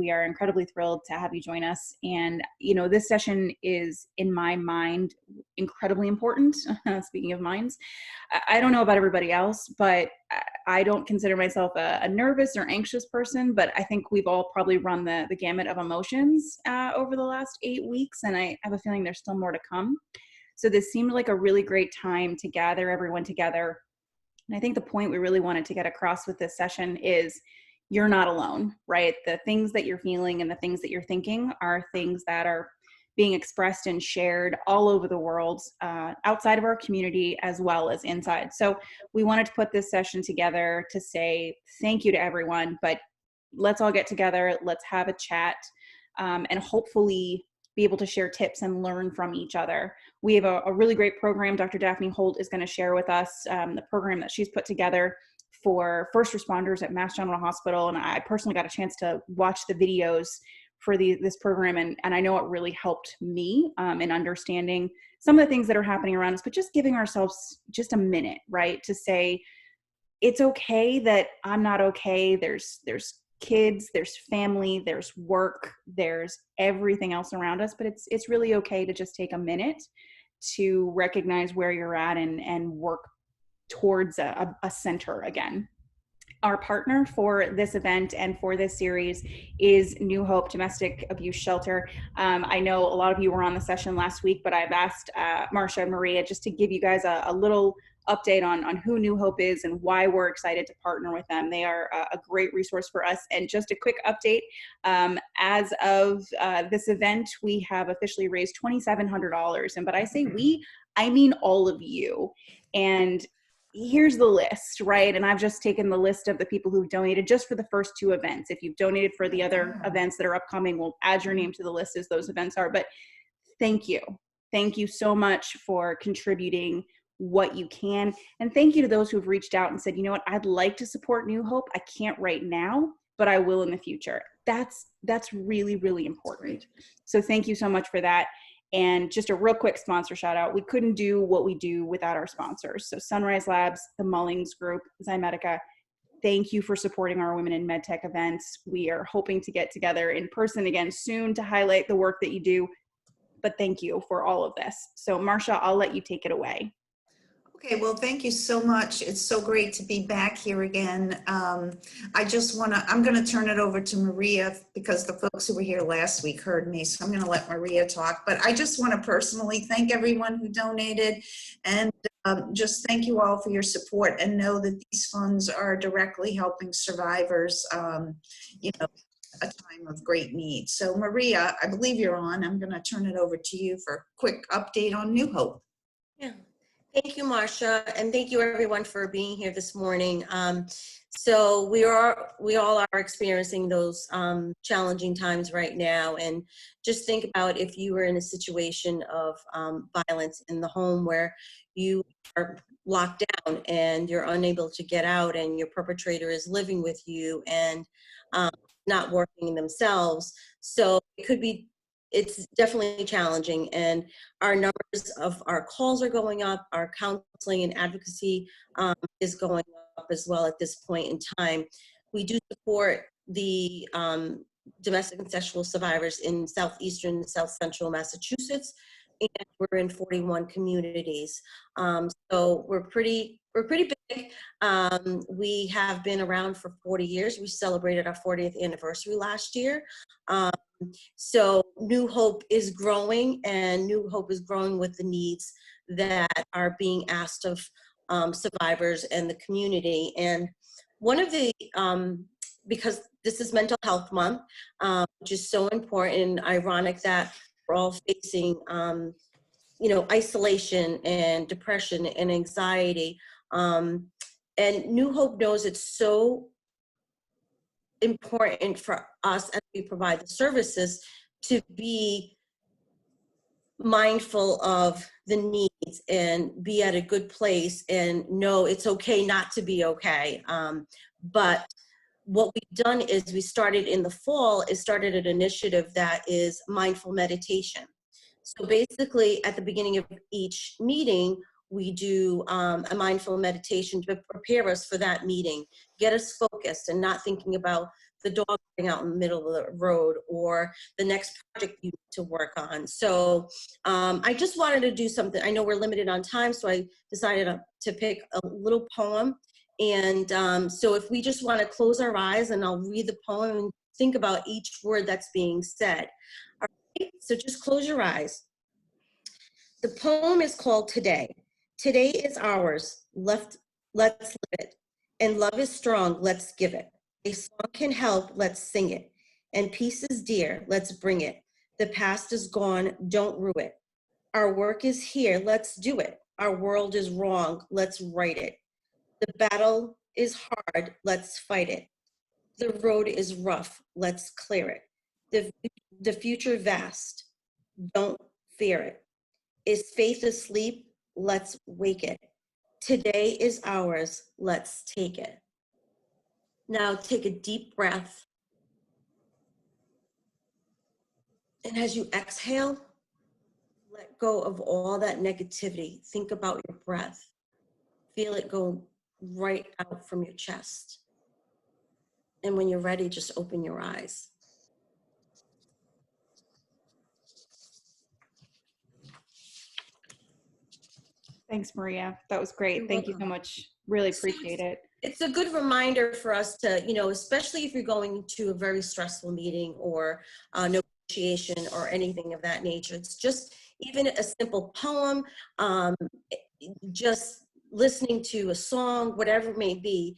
We are incredibly thrilled to have you join us. And, this session is, in my mind, incredibly important. Speaking of minds, I don't know about everybody else, but I don't consider myself a nervous or anxious person, but I think we've all probably run the gamut of emotions over the last 8 weeks. And I have a feeling there's still more to come. So this seemed like a really great time to gather everyone together. And I think the point we really wanted to get across with this session is you're not alone, right? The things that you're feeling and the things that you're thinking are things that are being expressed and shared all over the world, outside of our community as well as inside. So we wanted to put this session together to say thank you to everyone, but let's all get together, let's have a chat, and hopefully be able to share tips and learn from each other. We have a really great program. Dr. Daphne Holt is going to share with us the program that she's put together for first responders at Mass General Hospital. And I personally got a chance to watch the videos for this program. And I know it really helped me in understanding some of the things that are happening around us, but just giving ourselves just a minute, right? To say, it's okay that I'm not okay. There's kids, there's family, there's work, there's everything else around us, but it's really okay to just take a minute to recognize where you're at and work towards a center again. Our partner for this event and for this series is New Hope Domestic Abuse Shelter. I know a lot of you were on the session last week, but I've asked Marcia and Maria just to give you guys a little update on who New Hope is and why we're excited to partner with them. They are a great resource for us. And just a quick update, as of this event, we have officially raised $2,700. And but I say we, I mean all of you. And here's the list, right? And I've just taken the list of the people who've donated just for the first 2 events. If you've donated for the other events that are upcoming, we'll add your name to the list as those events are. But thank you. Thank you so much for contributing what you can. And thank you to those who've reached out and said, you know what, I'd like to support New Hope. I can't right now, but I will in the future. That's really, really important. So thank you so much for that. And just a real quick sponsor shout out. We couldn't do what we do without our sponsors. So Sunrise Labs, the Mullings Group, Zymedica, thank you for supporting our Women in Medtech events. We are hoping to get together in person again soon to highlight the work that you do. But thank you for all of this. So Marcia, I'll let you take it away. Okay, well, thank you so much. It's so great to be back here again. I'm going to turn it over to Maria because the folks who were here last week heard me, so I'm going to let Maria talk. But I just want to personally thank everyone who donated and just thank you all for your support and know that these funds are directly helping survivors, a time of great need. So Maria, I believe you're on. I'm going to turn it over to you for a quick update on New Hope. Yeah. Thank you, Marcia, and thank you everyone for being here this morning. So we all are experiencing those challenging times right now, and just think about if you were in a situation of violence in the home where you are locked down and you're unable to get out and your perpetrator is living with you and not working themselves. So it's definitely challenging, and our numbers of our calls are going up. Our counseling and advocacy is going up as well at this point in time. We do support the domestic and sexual survivors in southeastern and south central Massachusetts, and we're in 41 communities. So we're pretty big. We have been around for 40 years. We celebrated our 40th anniversary last year. So New Hope is growing, and New Hope is growing with the needs that are being asked of survivors and the community. And one of the, because this is Mental Health Month, which is so important and ironic that we're all facing, isolation and depression and anxiety. And New Hope knows it's so important for us as we provide the services to be mindful of the needs and be at a good place and know it's okay not to be okay. But what we've done is we started in the fall, started an initiative that is mindful meditation. So basically at the beginning of each meeting, we do a mindful meditation to prepare us for that meeting, get us focused and not thinking about the dog getting out in the middle of the road, or the next project you need to work on. So I just wanted to do something. I know we're limited on time, so I decided to pick a little poem. And so if we just want to close our eyes, and I'll read the poem and think about each word that's being said. All right, so just close your eyes. The poem is called Today. Today is ours. Let's live it. And love is strong. Let's give it. A song can help. Let's sing it. And peace is dear. Let's bring it. The past is gone. Don't rue it. Our work is here. Let's do it. Our world is wrong. Let's right it. The battle is hard. Let's fight it. The road is rough. Let's clear it. The future vast. Don't fear it. Is faith asleep? Let's wake it. Today is ours. Let's take it. Now take a deep breath. And as you exhale, let go of all that negativity. Think about your breath. Feel it go right out from your chest. And when you're ready, just open your eyes. Thanks, Maria. That was great. You're Thank you so welcome. much. Really appreciate it. It's a good reminder for us to, especially if you're going to a very stressful meeting or negotiation or anything of that nature. It's just even a simple poem, just listening to a song, whatever it may be.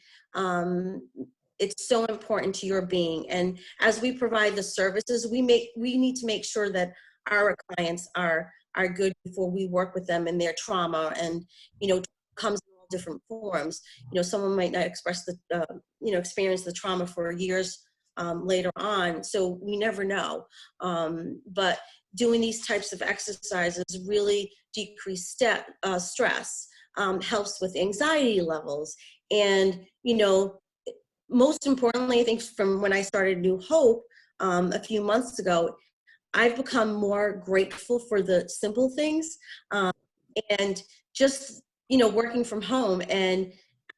It's so important to your being. And as we provide the services, we need to make sure that our clients are good before we work with them in their trauma. And comes in all different forms. Someone might not experience the trauma for years later on, so we never know. But doing these types of exercises really decrease stress, helps with anxiety levels, and most importantly, I think from when I started New Hope a few months ago, I've become more grateful for the simple things, and just working from home, and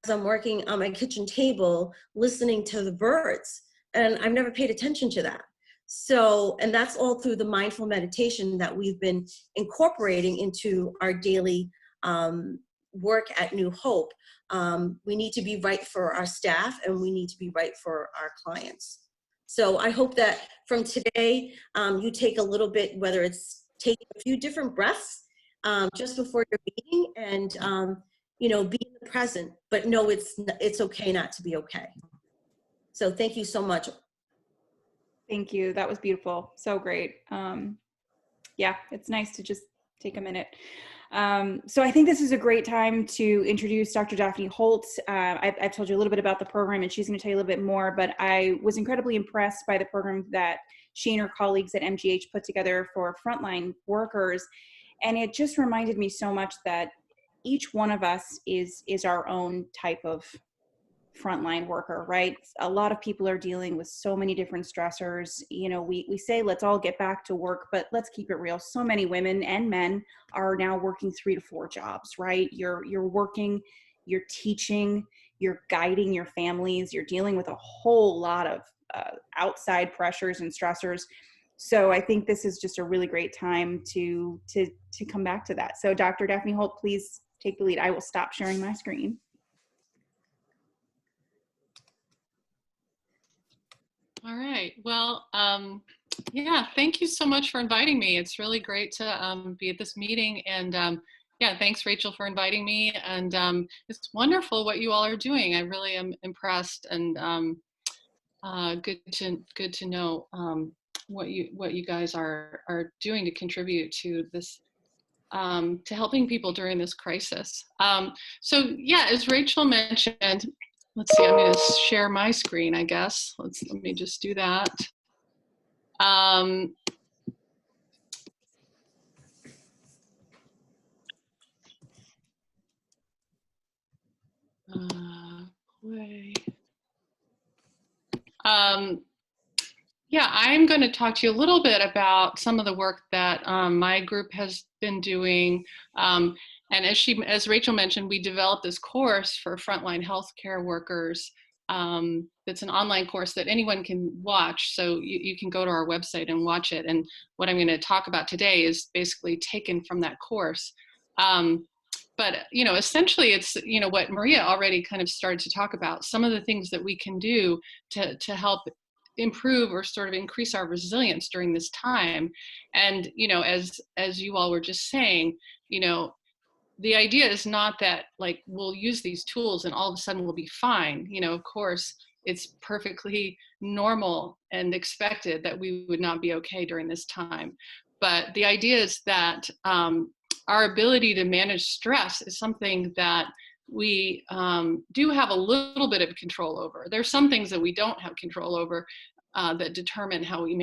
as I'm working on my kitchen table, listening to the birds, and I've never paid attention to that. So, and that's all through the mindful meditation that we've been incorporating into our daily work at New Hope. We need to be right for our staff, and we need to be right for our clients. So I hope that from today, you take a little bit, whether it's taking a few different breaths just before your meeting, and be in the present, but know it's okay not to be okay. So thank you so much. Thank you. That was beautiful. So great. Yeah, it's nice to just take a minute. So I think this is a great time to introduce Dr. Daphne Holt. I've told you a little bit about the program, and she's going to tell you a little bit more, but I was incredibly impressed by the program that she and her colleagues at MGH put together for frontline workers. And it just reminded me so much that each one of us is our own type of frontline worker, right? A lot of people are dealing with so many different stressors. We say, let's all get back to work, but let's keep it real. So many women and men are now working 3 to 4 jobs, right? You're working, you're teaching, you're guiding your families, you're dealing with a whole lot of outside pressures and stressors. So I think this is just a really great time to come back to that. So Dr. Daphne Holt, please take the lead. I will stop sharing my screen. All right. Well, yeah, thank you so much for inviting me. It's really great to be at this meeting. And yeah, thanks, Rachel, for inviting me. And it's wonderful what you all are doing. I really am impressed, and good to know what you guys are doing to contribute to this, to helping people during this crisis. So yeah, as Rachel mentioned, let's see, I'm going to share my screen, I guess. Let me just do that. Play. Yeah, I'm going to talk to you a little bit about some of the work that my group has been doing. And as Rachel mentioned, we developed this course for frontline healthcare workers that's an online course that anyone can watch. So you can go to our website and watch it. And what I'm going to talk about today is basically taken from that course. But essentially it's what Maria already kind of started to talk about, some of the things that we can do to help improve or sort of increase our resilience during this time. And as you all were just saying, the idea is not that like we'll use these tools and all of a sudden we'll be fine. Of course, it's perfectly normal and expected that we would not be okay during this time. But the idea is that our ability to manage stress is something that we do have a little bit of control over. There's some things that we don't have control over that determine how we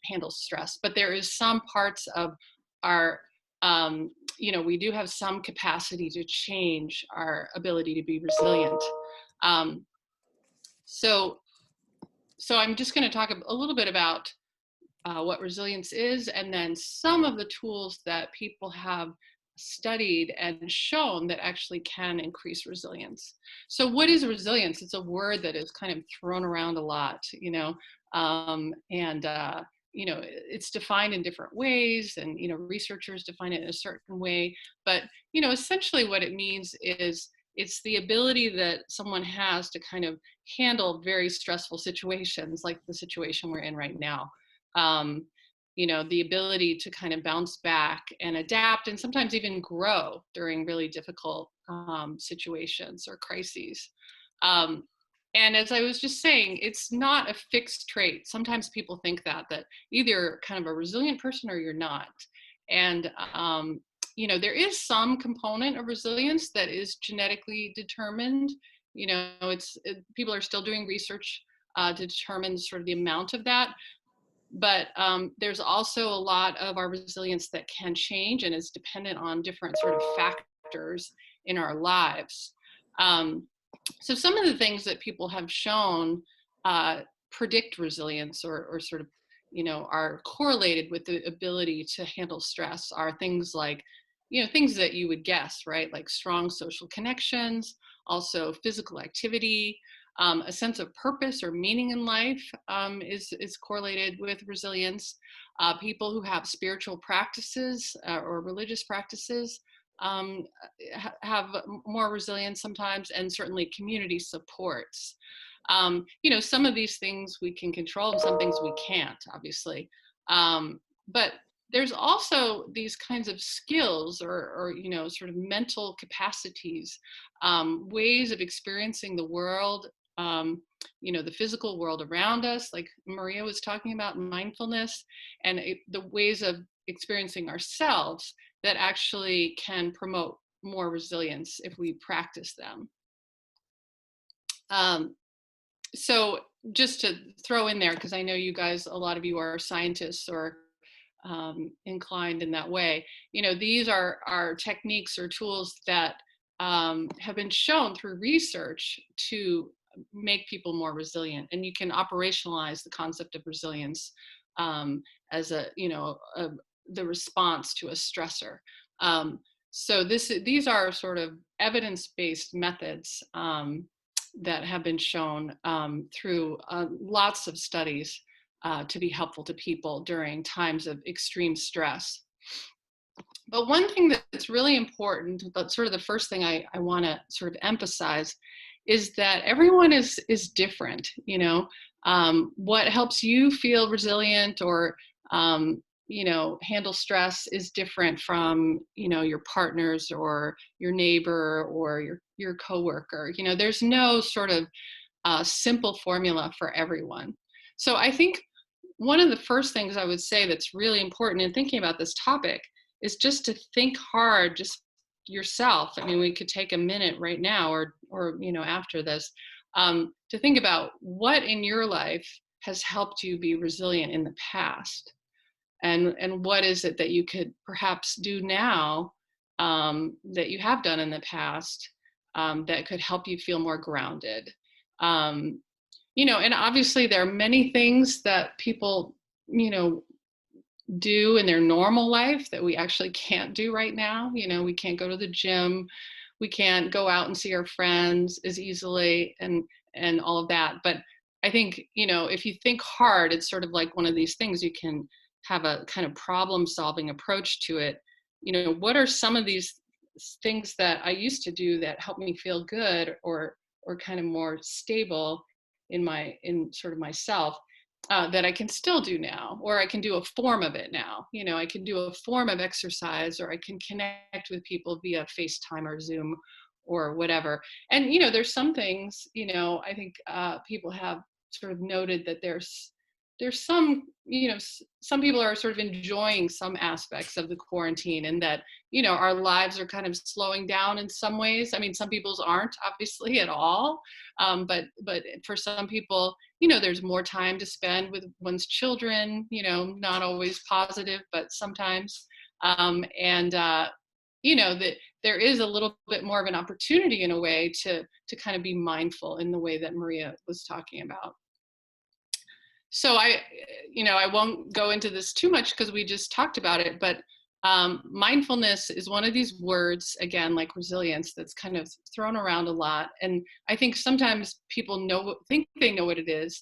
handle stress. But there is some parts of our we do have some capacity to change our ability to be resilient. So I'm just going to talk a little bit about what resilience is, and then some of the tools that people have studied and shown that actually can increase resilience. So what is resilience? It's a word that is kind of thrown around a lot, it's defined in different ways, and researchers define it in a certain way. But essentially what it means is it's the ability that someone has to kind of handle very stressful situations, like the situation we're in right now. The ability to kind of bounce back and adapt, and sometimes even grow during really difficult situations or crises. And as I was just saying, it's not a fixed trait. Sometimes people think that either kind of a resilient person or you're not. And, there is some component of resilience that is genetically determined. People are still doing research to determine sort of the amount of that. But there's also a lot of our resilience that can change and is dependent on different sort of factors in our lives. So some of the things that people have shown predict resilience or sort of, are correlated with the ability to handle stress are things like, things that you would guess, right? Like strong social connections, also physical activity, a sense of purpose or meaning in life is correlated with resilience. People who have spiritual practices or religious practices have more resilience sometimes, and certainly community supports. Some of these things we can control and some things we can't, obviously. But there's also these kinds of skills or sort of mental capacities, ways of experiencing the world, the physical world around us, like Maria was talking about, mindfulness, and the ways of experiencing ourselves that actually can promote more resilience if we practice them. So just to throw in there, because I know you guys, a lot of you are scientists or inclined in that way, these are techniques or tools that have been shown through research to make people more resilient. And you can operationalize the concept of resilience as the response to a stressor. So these are sort of evidence-based methods that have been shown through lots of studies to be helpful to people during times of extreme stress. But one thing that's really important, but sort of the first thing I want to sort of emphasize, is that everyone is different. What helps you feel resilient or handle stress is different from your partners or your neighbor or your coworker. There's no sort of simple formula for everyone. So I think one of the first things I would say that's really important in thinking about this topic is just to think hard, just yourself. I mean, we could take a minute right now or after this to think about what in your life has helped you be resilient in the past. And what is it that you could perhaps do now that you have done in the past that could help you feel more grounded? And obviously there are many things that people, do in their normal life that we actually can't do right now. We can't go to the gym. We can't go out and see our friends as easily. And and all of that. But I think, you know, if you think hard, it's sort of like one of these things. You can have a kind of problem solving approach to it. You know, what are some of these things that I used to do that help me feel good or kind of more stable in sort of myself, that I can still do now, or I can do a form of it now. You know, I can do a form of exercise, or I can connect with people via FaceTime or Zoom or whatever. And, you know, there's some things, you know, I think people have sort of noted that there's some, you know, some people are sort of enjoying some aspects of the quarantine, and that, you know, our lives are kind of slowing down in some ways. I mean, some people's aren't, obviously, at all. But for some people, you know, there's more time to spend with one's children, you know, not always positive, but sometimes. And you know, that there is a little bit more of an opportunity in a way to kind of be mindful in the way that Maria was talking about. So you know, I won't go into this too much because we just talked about it, but mindfulness is one of these words, again, like resilience, that's kind of thrown around a lot. And I think sometimes people think they know what it is,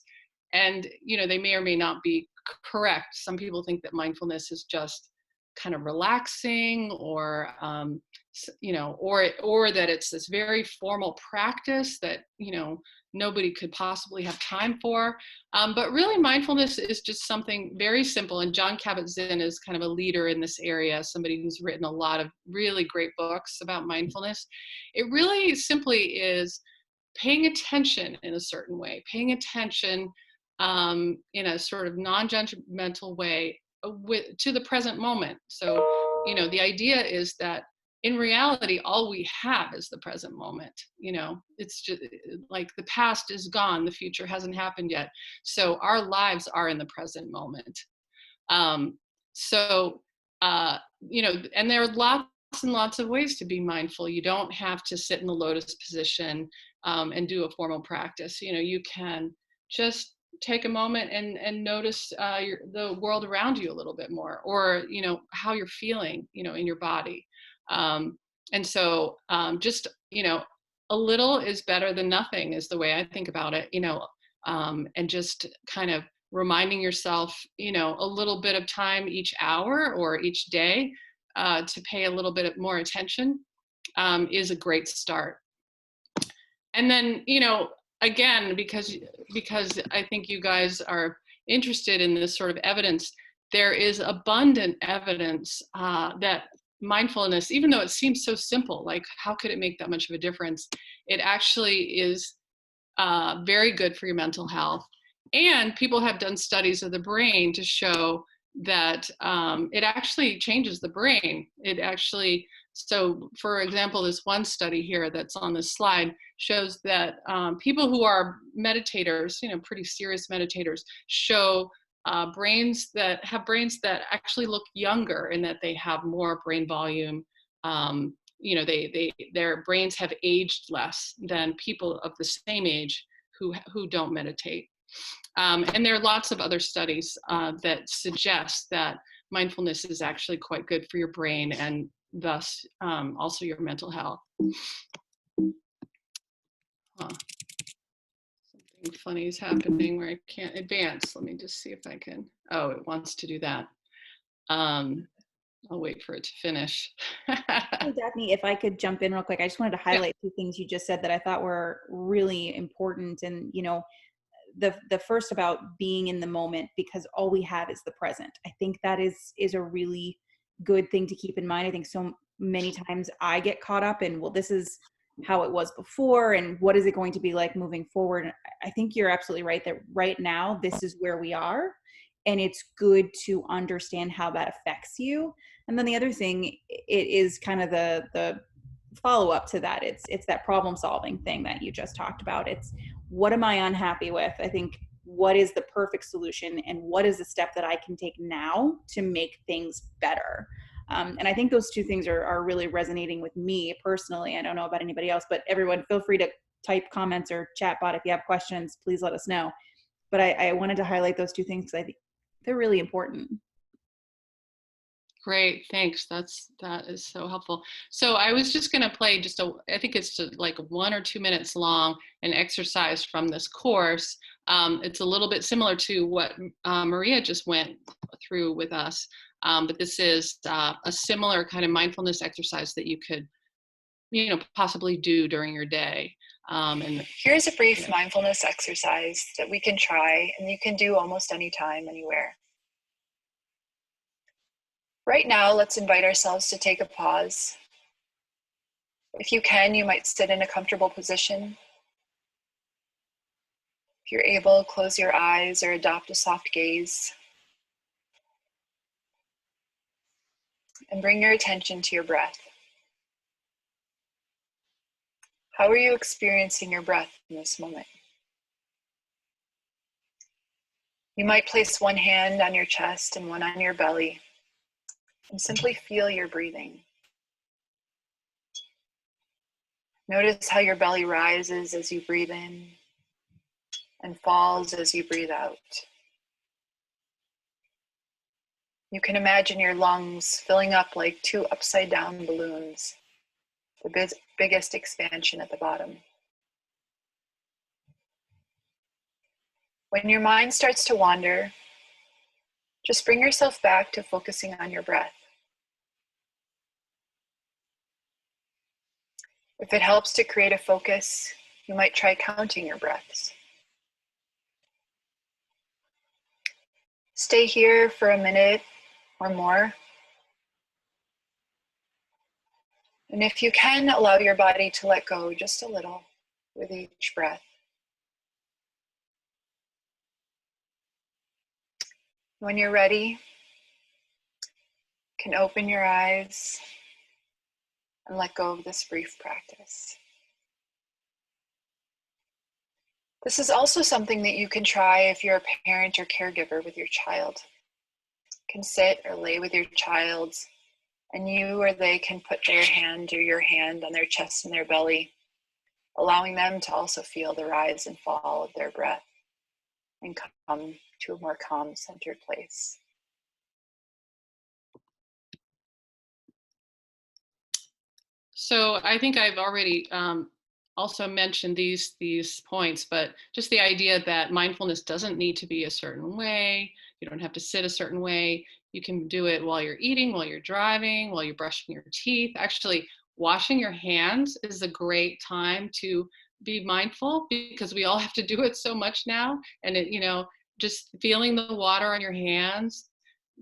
and, you know, they may or may not be correct. Some people think that mindfulness is just kind of relaxing, or you know, or that it's this very formal practice that, you know, nobody could possibly have time for. But really, mindfulness is just something very simple. And John Kabat-Zinn is kind of a leader in this area, somebody who's written a lot of really great books about mindfulness. It really simply is paying attention in a certain way, paying attention in a sort of non-judgmental way to the present moment. So, you know, the idea is that in reality, all we have is the present moment. You know, it's just like the past is gone, the future hasn't happened yet. So our lives are in the present moment. Um, so, you know, and there are lots and lots of ways to be mindful. You don't have to sit in the lotus position and do a formal practice. You know, you can just take a moment and notice the world around you a little bit more, or, you know, how you're feeling, you know, in your body. And so just, you know, a little is better than nothing is the way I think about it, you know, and just kind of reminding yourself, you know, a little bit of time each hour or each day to pay a little bit more attention is a great start. And then, you know, again, because I think you guys are interested in this sort of evidence, there is abundant evidence that mindfulness, even though it seems so simple, like how could it make that much of a difference? It actually is very good for your mental health. And people have done studies of the brain to show that it actually changes the brain. It actually, so for example, this one study here that's on this slide shows that people who are meditators, you know, pretty serious meditators, show brains that actually look younger, and that they have more brain volume. You know, their brains have aged less than people of the same age who don't meditate. And there are lots of other studies that suggest that mindfulness is actually quite good for your brain, and thus also your mental health. Something funny is happening where I can't advance. Let me just see if I can. Oh, it wants to do that. I'll wait for it to finish. Hey, Daphne, if I could jump in real quick, I just wanted to highlight two things you just said that I thought were really important. And, you know, the first about being in the moment, because all we have is the present. I think that is a really good thing to keep in mind. I think so many times I get caught up in, well, this is how it was before, and what is it going to be like moving forward? I think you're absolutely right that right now, this is where we are, and it's good to understand how that affects you. And then the other thing, it is kind of the follow up to that. It's that problem solving thing that you just talked about. It's, what am I unhappy with? I think, what is the perfect solution, and what is the step that I can take now to make things better? And I think those two things are really resonating with me personally. I don't know about anybody else, but everyone, feel free to type comments or chat bot if you have questions. Please let us know. But I wanted to highlight those two things because I think they're really important. Great, thanks. That is so helpful. So I was just going to play I think it's just like 1 or 2 minutes long, an exercise from this course. It's a little bit similar to what Maria just went through with us, but this is a similar kind of mindfulness exercise that you could, possibly do during your day. And Here's a brief mindfulness exercise that we can try and you can do almost anytime, anywhere. Right now, let's invite ourselves to take a pause. If you can, you might sit in a comfortable position. If you're able, close your eyes or adopt a soft gaze. And bring your attention to your breath. How are you experiencing your breath in this moment? You might place one hand on your chest and one on your belly and simply feel your breathing. Notice how your belly rises as you breathe in and falls as you breathe out. You can imagine your lungs filling up like two upside down balloons, the biggest expansion at the bottom. When your mind starts to wander, just bring yourself back to focusing on your breath. If it helps to create a focus, you might try counting your breaths. Stay here for a minute or more. And if you can, allow your body to let go just a little with each breath. When you're ready, you can open your eyes and let go of this brief practice. This is also something that you can try if you're a parent or caregiver with your child. You can sit or lay with your child, and you or they can put their hand or your hand on their chest and their belly, allowing them to also feel the rise and fall of their breath and come to a more calm, centered place. so I think I've already also mentioned these points, but just the idea that mindfulness doesn't need to be a certain way. You don't have to sit a certain way. You can do it while you're eating, while you're driving, while you're brushing your teeth. Actually, washing your hands is a great time to be mindful because we all have to do it so much now. And just feeling the water on your hands,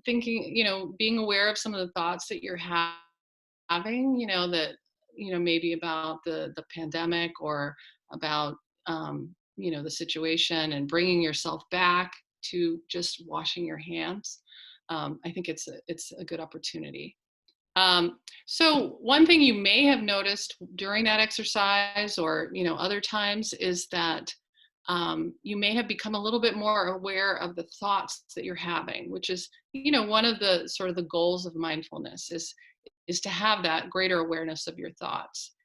thinking, being aware of some of the thoughts that you're having, that maybe about the pandemic or about the situation, and bringing yourself back to just washing your hands. I think it's a good opportunity. So one thing you may have noticed during that exercise or other times is that you may have become a little bit more aware of the thoughts that you're having, which is one of the sort of the goals of mindfulness is to have that greater awareness of your thoughts.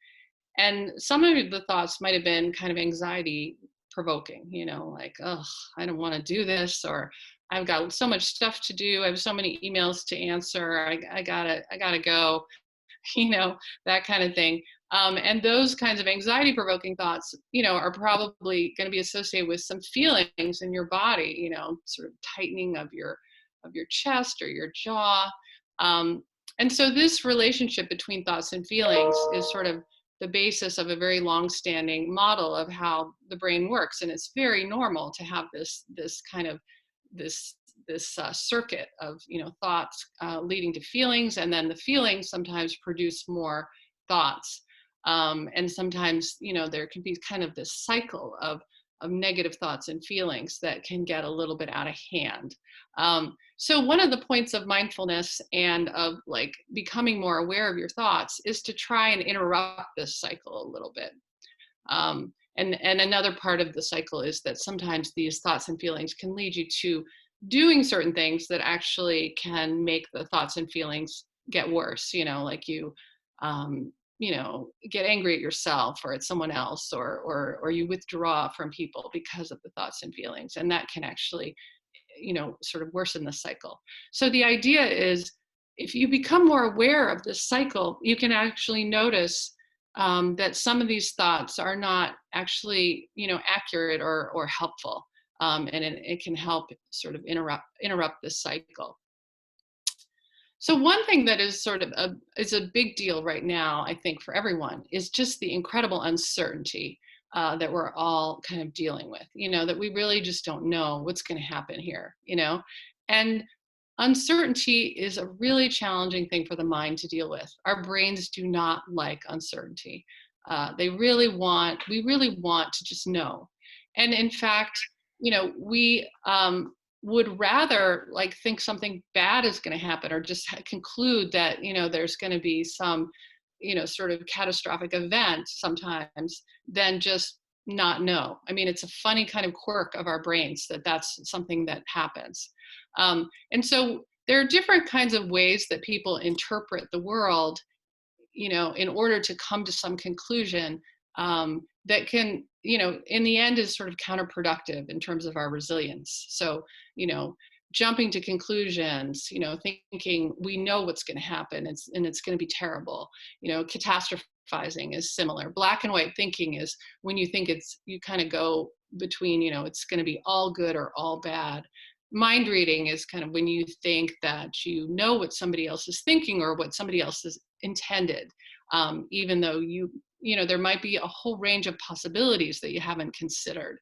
And some of the thoughts might have been kind of anxiety provoking, like, oh, I don't want to do this, or I've got so much stuff to do. I have so many emails to answer. I gotta go, that kind of thing. And those kinds of anxiety provoking thoughts, are probably going to be associated with some feelings in your body, sort of tightening of your chest or your jaw. And so this relationship between thoughts and feelings is sort of the basis of a very long-standing model of how the brain works, and it's very normal to have this kind of this circuit of thoughts leading to feelings, and then the feelings sometimes produce more thoughts, and sometimes there can be kind of this cycle of negative thoughts and feelings that can get a little bit out of hand. So one of the points of mindfulness and of like becoming more aware of your thoughts is to try and interrupt this cycle a little bit. And another part of the cycle is that sometimes these thoughts and feelings can lead you to doing certain things that actually can make the thoughts and feelings get worse, like you get angry at yourself or at someone else, or you withdraw from people because of the thoughts and feelings, and that can actually sort of worsen the cycle. So the idea is if you become more aware of this cycle, you can actually notice that some of these thoughts are not actually, accurate or helpful, and it can help sort of interrupt this cycle. So one thing that is sort of is a big deal right now, I think, for everyone is just the incredible uncertainty that we're all kind of dealing with. That we really just don't know what's going to happen here. And uncertainty is a really challenging thing for the mind to deal with. Our brains do not like uncertainty. We really want to just know. And in fact, we would rather like think something bad is going to happen, or just conclude that, there's going to be some, sort of catastrophic event sometimes, than just not know. I mean, it's a funny kind of quirk of our brains that that's something that happens. And so there are different kinds of ways that people interpret the world, in order to come to some conclusion that can, in the end is sort of counterproductive in terms of our resilience. So, jumping to conclusions, thinking we know what's going to happen, and it's going to be terrible. Catastrophizing is similar. Black and white thinking is when you think you kind of go between, it's going to be all good or all bad. Mind reading is kind of when you think that you know what somebody else is thinking or what somebody else has intended, even though there might be a whole range of possibilities that you haven't considered.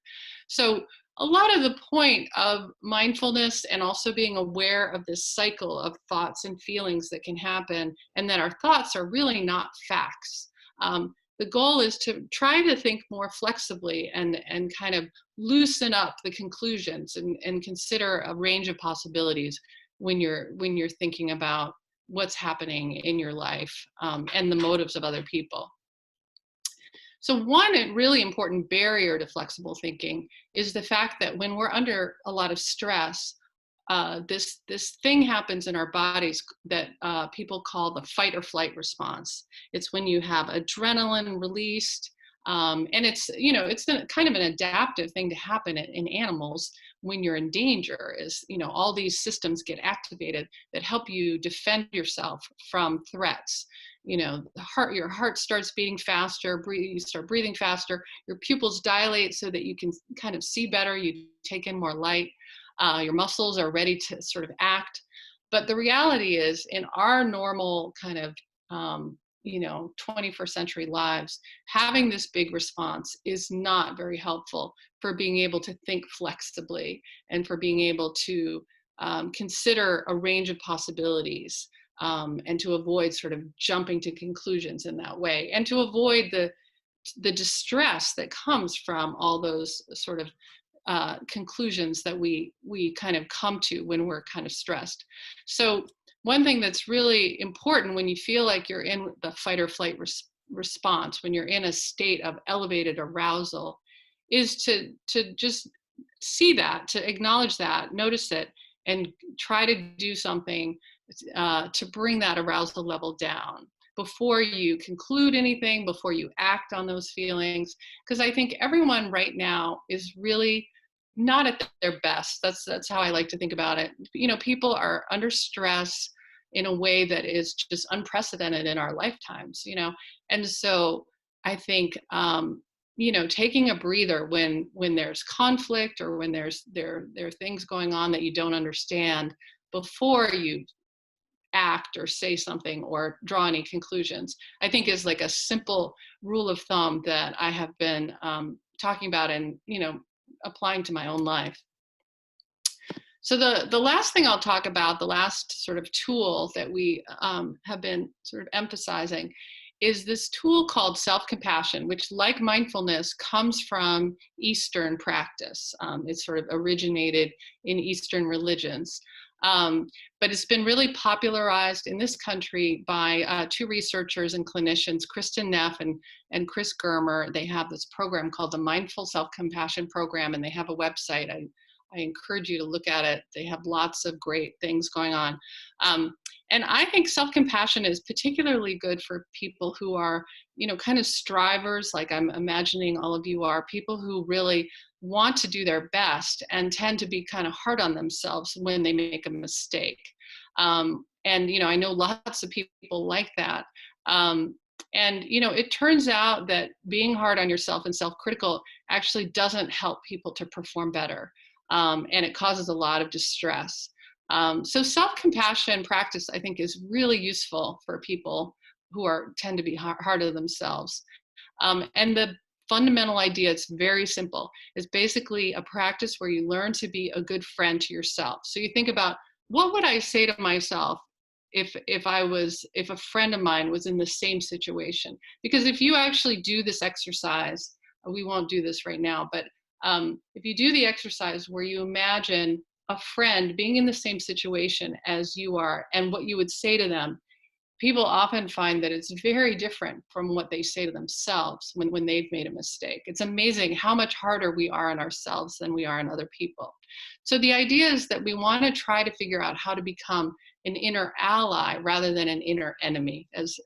So a lot of the point of mindfulness, and also being aware of this cycle of thoughts and feelings that can happen, and that our thoughts are really not facts. The goal is to try to think more flexibly and kind of loosen up the conclusions and consider a range of possibilities when you're thinking about what's happening in your life, and the motives of other people. So one really important barrier to flexible thinking is the fact that when we're under a lot of stress, this thing happens in our bodies that people call the fight or flight response. It's when you have adrenaline released, and it's kind of an adaptive thing to happen in animals when you're in danger. Is all these systems get activated that help you defend yourself from threats. Your heart starts beating faster, you start breathing faster, your pupils dilate so that you can kind of see better, you take in more light, your muscles are ready to sort of act. But the reality is, in our normal kind of 21st century lives, having this big response is not very helpful for being able to think flexibly and for being able to consider a range of possibilities, and to avoid sort of jumping to conclusions in that way, and to avoid the distress that comes from all those sort of conclusions that we kind of come to when we're kind of stressed. So one thing that's really important when you feel like you're in the fight or flight response, when you're in a state of elevated arousal, is to just see that, to acknowledge that, notice it, and try to do something to bring that arousal level down before you conclude anything, before you act on those feelings. Because I think everyone right now is really not at their best. That's how I like to think about it. People are under stress in a way that is just unprecedented in our lifetimes, and so I think taking a breather when there's conflict, or when there are things going on that you don't understand, before you act or say something or draw any conclusions, I think is like a simple rule of thumb that I have been talking about and applying to my own life. So the last thing I'll talk about, the last sort of tool that we have been sort of emphasizing, is this tool called self-compassion, which, like mindfulness, comes from Eastern practice. It's sort of originated in Eastern religions. But it's been really popularized in this country by two researchers and clinicians, Kristen Neff and Chris Germer. They have this program called the Mindful Self-Compassion Program, and they have a website. I encourage you to look at it. They have lots of great things going on. And I think self-compassion is particularly good for people who are, kind of strivers, like I'm imagining all of you are, people who really want to do their best and tend to be kind of hard on themselves when they make a mistake. And, I know lots of people like that. And, it turns out that being hard on yourself and self-critical actually doesn't help people to perform better. And it causes a lot of distress. So self-compassion practice, I think, is really useful for people who tend to be hard on themselves. And the fundamental idea, it's very simple. It's basically a practice where you learn to be a good friend to yourself. So you think about, what would I say to myself if a friend of mine was in the same situation? Because if you actually do this exercise, we won't do this right now, but if you do the exercise where you imagine a friend being in the same situation as you are and what you would say to them, people often find that it's very different from what they say to themselves when they've made a mistake. It's amazing how much harder we are on ourselves than we are on other people. So the idea is that we want to try to figure out how to become an inner ally rather than an inner enemy, as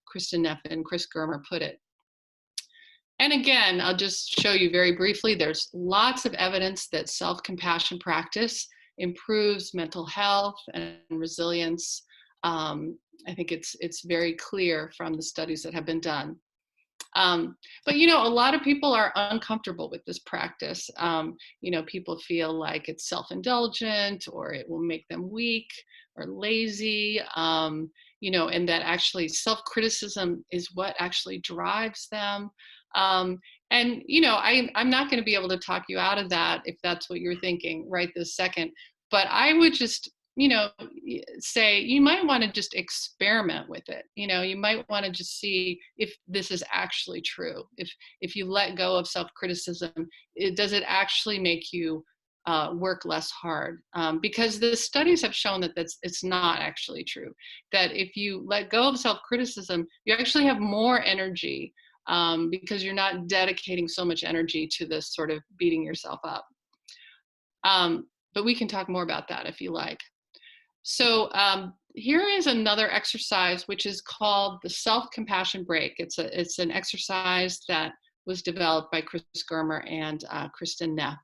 Kristen Neff and Chris Germer put it. And again, I'll just show you very briefly, there's lots of evidence that self-compassion practice improves mental health and resilience. I think it's very clear from the studies that have been done. But a lot of people are uncomfortable with this practice. People feel like it's self-indulgent, or it will make them weak or lazy, and that actually self-criticism is what actually drives them. I'm not going to be able to talk you out of that if that's what you're thinking right this second. But I would just say you might want to just experiment with it. You might want to just see if this is actually true. If you let go of self-criticism, does it actually make you work less hard? Because the studies have shown that it's not actually true. That if you let go of self-criticism, you actually have more energy because you're not dedicating so much energy to this sort of beating yourself up. But we can talk more about that if you like. So here is another exercise which is called the self-compassion break. It's an exercise that was developed by Chris Germer and Kristen Neff.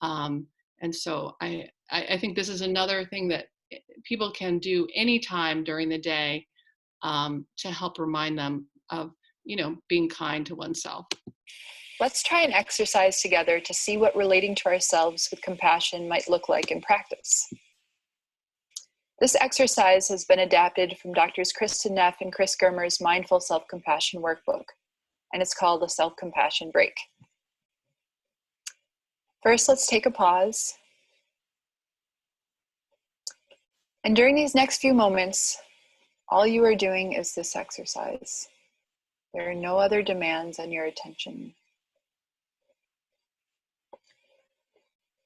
And so I think this is another thing that people can do anytime during the day to help remind them of, being kind to oneself. Let's try an exercise together to see what relating to ourselves with compassion might look like in practice. This exercise has been adapted from Drs. Kristen Neff and Chris Germer's Mindful Self-Compassion Workbook, and it's called the Self-Compassion Break. First, let's take a pause. And during these next few moments, all you are doing is this exercise. There are no other demands on your attention.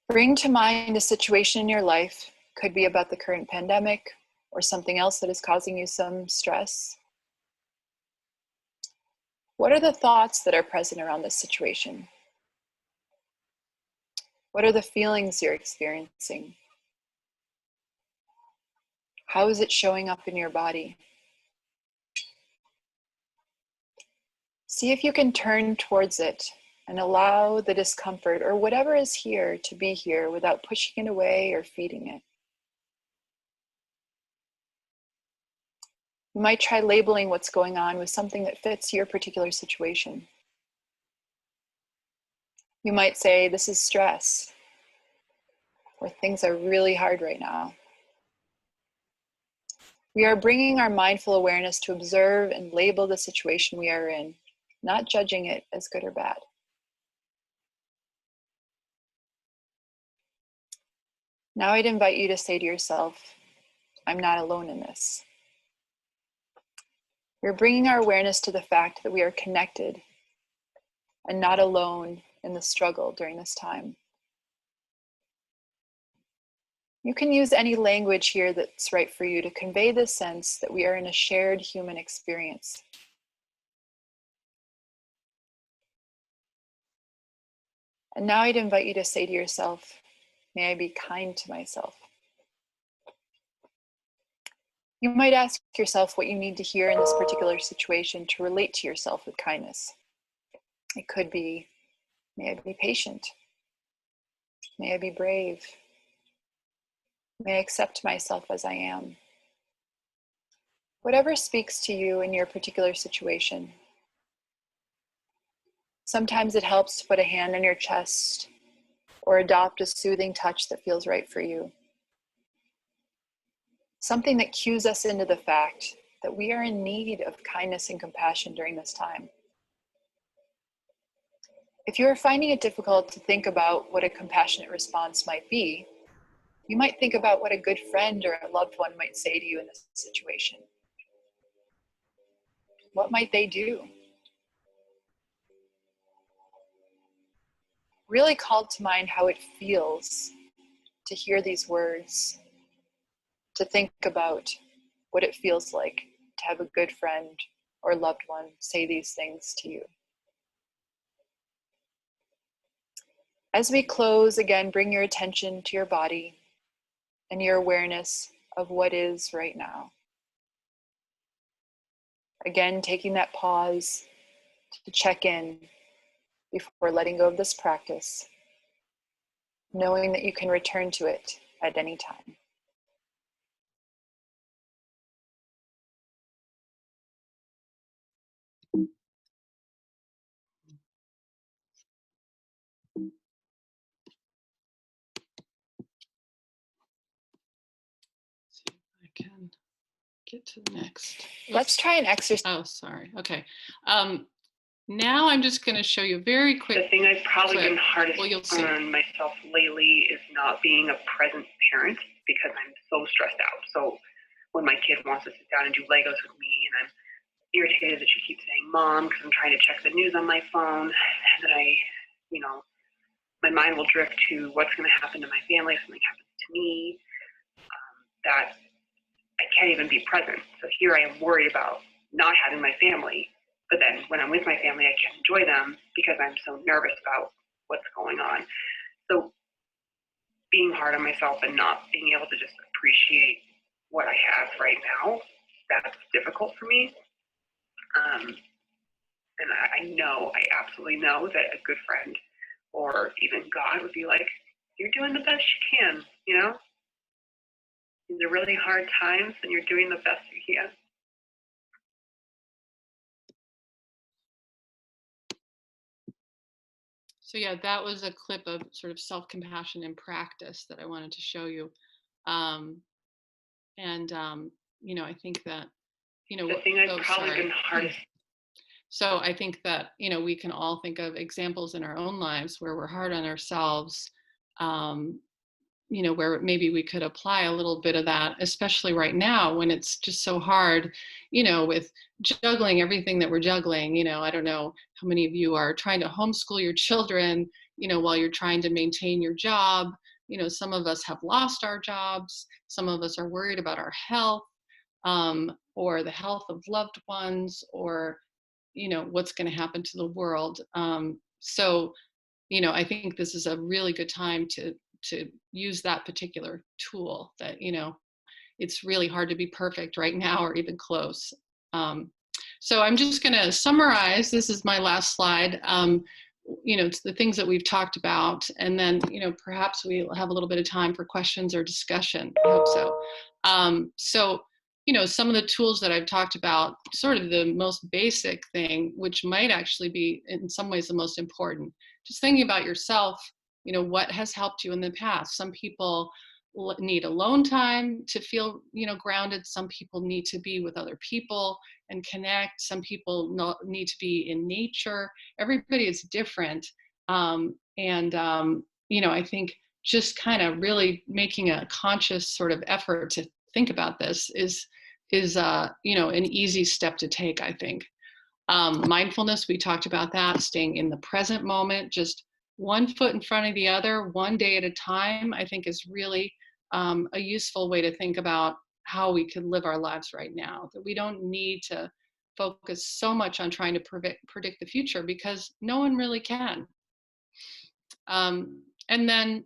Bring to mind a situation in your life. Could be about the current pandemic or something else that is causing you some stress. What are the thoughts that are present around this situation? What are the feelings you're experiencing? How is it showing up in your body? See if you can turn towards it and allow the discomfort or whatever is here to be here without pushing it away or feeding it. You might try labeling what's going on with something that fits your particular situation. You might say, this is stress, or things are really hard right now. We are bringing our mindful awareness to observe and label the situation we are in, not judging it as good or bad. Now I'd invite you to say to yourself, I'm not alone in this. We're bringing our awareness to the fact that we are connected and not alone in the struggle during this time. You can use any language here that's right for you to convey this sense that we are in a shared human experience. And now I'd invite you to say to yourself, may I be kind to myself. You might ask yourself what you need to hear in this particular situation to relate to yourself with kindness. It could be, may I be patient? May I be brave? May I accept myself as I am? Whatever speaks to you in your particular situation. Sometimes it helps to put a hand on your chest or adopt a soothing touch that feels right for you. Something that cues us into the fact that we are in need of kindness and compassion during this time. If you are finding it difficult to think about what a compassionate response might be, you might think about what a good friend or a loved one might say to you in this situation. What might they do? Really call to mind how it feels to hear these words, to think about what it feels like to have a good friend or loved one say these things to you. As we close, again, bring your attention to your body and your awareness of what is right now. Again, taking that pause to check in before letting go of this practice, knowing that you can return to it at any time. See if I can get to the next. Let's try an exercise. Oh, sorry. Okay. Now I'm just going to show you a very quick. The thing I've probably clip. been hardest Well, you'll see. on myself lately is not being a present parent because I'm so stressed out. So when my kid wants to sit down and do Legos with me and I'm irritated that she keeps saying mom because I'm trying to check the news on my phone, and then my mind will drift to what's going to happen to my family if something happens to me, that I can't even be present. So here I am worried about not having my family, but then when I'm with my family, I can't enjoy them because I'm so nervous about what's going on. So being hard on myself and not being able to just appreciate what I have right now, that's difficult for me. And I absolutely know that a good friend or even God would be like, you're doing the best you can, you know? These are really hard times and you're doing the best you can. So yeah, that was a clip of sort of self-compassion in practice that I wanted to show you. I think that, The thing I've probably been hardest. So I think that, we can all think of examples in our own lives where we're hard on ourselves, where maybe we could apply a little bit of that, especially right now when it's just so hard, with juggling everything that we're juggling. I don't know how many of you are trying to homeschool your children, while you're trying to maintain your job. Some of us have lost our jobs. Some of us are worried about our health, or the health of loved ones, or, what's going to happen to the world. So I think this is a really good time to use that particular tool that, it's really hard to be perfect right now or even close. So I'm just going to summarize. This is my last slide. It's the things that we've talked about, and then, perhaps we'll have a little bit of time for questions or discussion. I hope so. Some of the tools that I've talked about, sort of the most basic thing, which might actually be in some ways the most important, just thinking about yourself, what has helped you in the past. Some people need alone time to feel, grounded. Some people need to be with other people and connect. Some people need to be in nature. Everybody is different. I think just kind of really making a conscious sort of effort to think about this is an easy step to take, I think. Mindfulness, we talked about that, staying in the present moment, just one foot in front of the other, one day at a time, I think is really a useful way to think about how we could live our lives right now, that we don't need to focus so much on trying to predict the future because no one really can. And then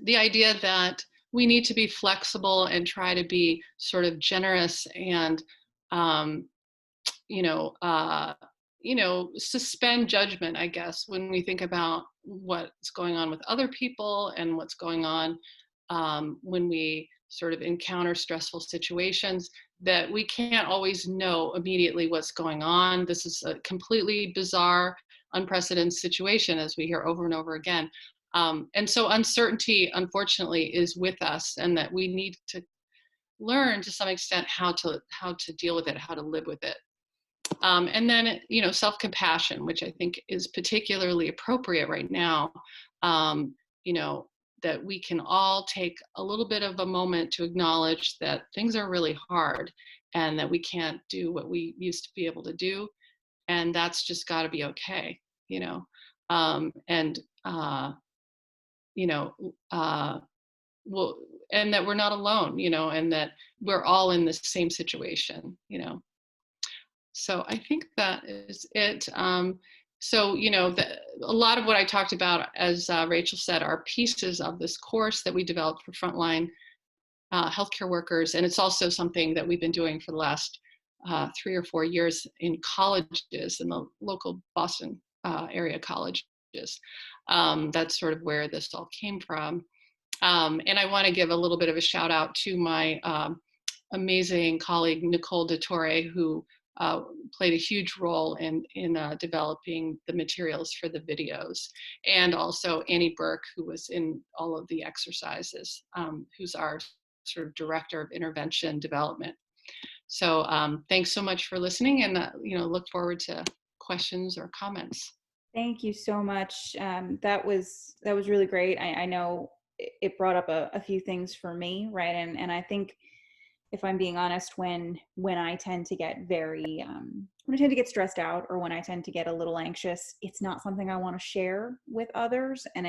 the idea that we need to be flexible and try to be sort of generous and, suspend judgment, I guess, when we think about what's going on with other people and what's going on when we sort of encounter stressful situations, that we can't always know immediately what's going on. This is a completely bizarre, unprecedented situation, as we hear over and over again. And so uncertainty, unfortunately, is with us, and that we need to learn to some extent how to deal with it, how to live with it. And then, self-compassion, which I think is particularly appropriate right now. You know, that we can all take a little bit of a moment to acknowledge that things are really hard and that we can't do what we used to be able to do. And that's just got to be okay, you know. And, you know, well, and that we're not alone, and that we're all in the same situation. So I think that is it. So, a lot of what I talked about, as Rachel said, are pieces of this course that we developed for frontline healthcare workers. And it's also something that we've been doing for the last 3 or 4 years in colleges, in the local Boston area colleges. That's sort of where this all came from. And I want to give a little bit of a shout out to my amazing colleague, Nicole DeTore, who played a huge role in developing the materials for the videos, and also Annie Burke, who was in all of the exercises, who's our sort of director of intervention development. So thanks so much for listening, and look forward to questions or comments. Thank you so much. That was really great. I know it brought up a few things for me, right? And I think, if I'm being honest, when I tend to get when I tend to get stressed out, or when I tend to get a little anxious, it's not something I want to share with others. And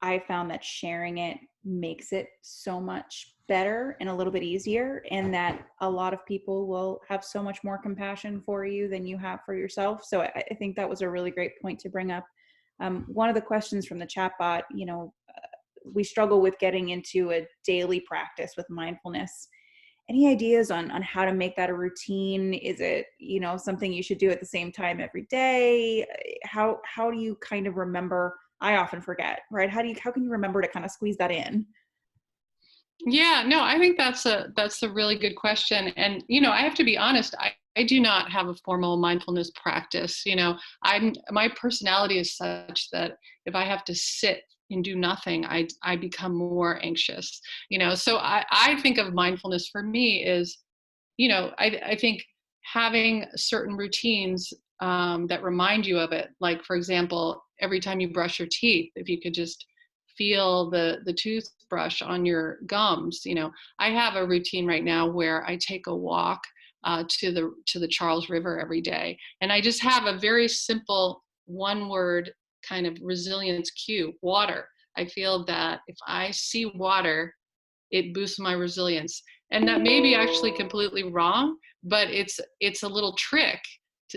I found that sharing it makes it so much better and a little bit easier, and that a lot of people will have so much more compassion for you than you have for yourself. So I think that was a really great point to bring up. One of the questions from the chatbot, we struggle with getting into a daily practice with mindfulness. Any ideas on how to make that a routine? Is it, something you should do at the same time every day? How do you kind of remember? I often forget, right? How can you remember to kind of squeeze that in? Yeah, no, I think that's a really good question. And, I have to be honest, I do not have a formal mindfulness practice. My personality is such that if I have to sit and do nothing, I become more anxious, so I think of mindfulness for me is, I think having certain routines that remind you of it. Like, for example, every time you brush your teeth, if you could just feel the toothbrush on your gums. I have a routine right now where I take a walk to the Charles River every day, and I just have a very simple one-word kind of resilience cue: water. I feel that if I see water, it boosts my resilience. And that may be actually completely wrong, but it's a little trick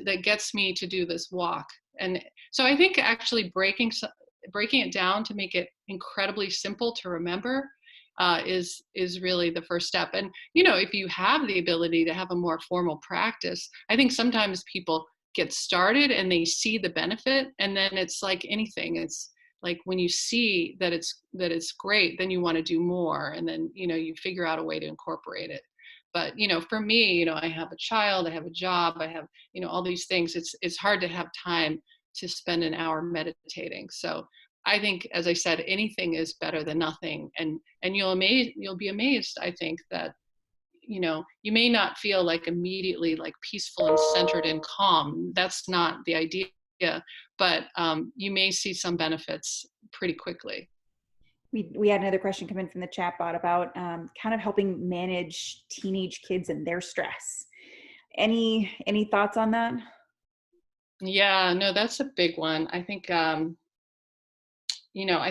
that gets me to do this walk. And so I think actually breaking it down to make it incredibly simple to remember is really the first step. And if you have the ability to have a more formal practice, I think sometimes people get started and they see the benefit, and then it's like anything. It's like when you see that it's great, then you want to do more, and then you figure out a way to incorporate it. But for me, I have a child, I have a job, I have all these things. It's hard to have time to spend an hour meditating. So I think, as I said, anything is better than nothing, and you'll be amazed. I think that you may not feel like immediately like peaceful and centered and calm. That's not the idea, but you may see some benefits pretty quickly. We had another question come in from the chat bot about kind of helping manage teenage kids and their stress. Any thoughts on that? Yeah, no, that's a big one. I think I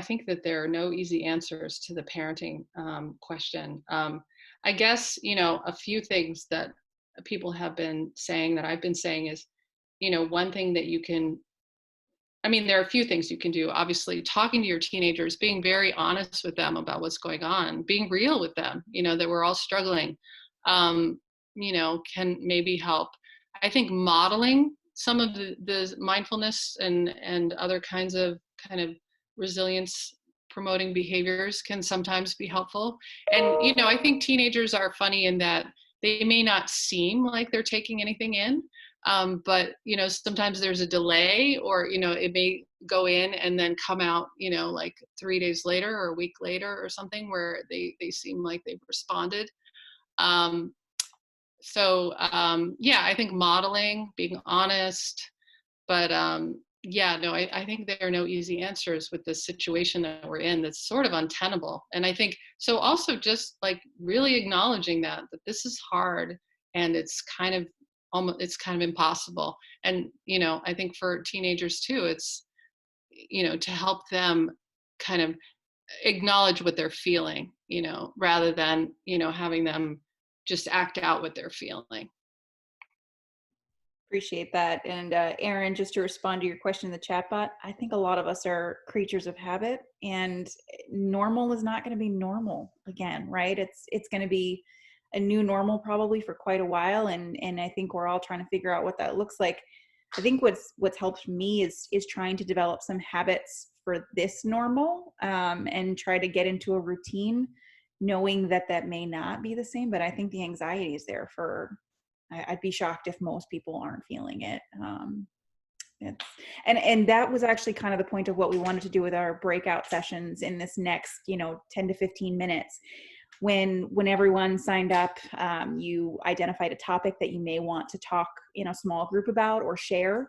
think that there are no easy answers to the parenting question. I guess, a few things that people have been saying, that I've been saying, is, one thing that you can, there are a few things you can do. Obviously, talking to your teenagers, being very honest with them about what's going on, being real with them, that we're all struggling, can maybe help. I think modeling some of the mindfulness and other kinds of resilience promoting behaviors can sometimes be helpful. And, you know, I think teenagers are funny in that they may not seem like they're taking anything in, but, you know, sometimes there's a delay, or, you know, it may go in and then come out, you know, like 3 days later or a week later or something, where they seem like they've responded. Yeah, I think modeling, being honest, but yeah, no, I think there are no easy answers with this situation that we're in that's sort of untenable. And I think, so also just like really acknowledging that this is hard, and it's kind of impossible. And, you know, I think for teenagers too, it's, you know, to help them kind of acknowledge what they're feeling, you know, rather than, you know, having them just act out what they're feeling. Appreciate that. And Erin, just to respond to your question in the chat bot, I think a lot of us are creatures of habit, and normal is not going to be normal again, right? It's going to be a new normal probably for quite a while, and I think we're all trying to figure out what that looks like. I think what's helped me is trying to develop some habits for this normal, and try to get into a routine, knowing that that may not be the same. But I think the anxiety is there for. I'd be shocked if most people aren't feeling it. And that was actually kind of the point of what we wanted to do with our breakout sessions in this next, you know, 10 to 15 minutes. When everyone signed up, you identified a topic that you may want to talk in a small group about or share.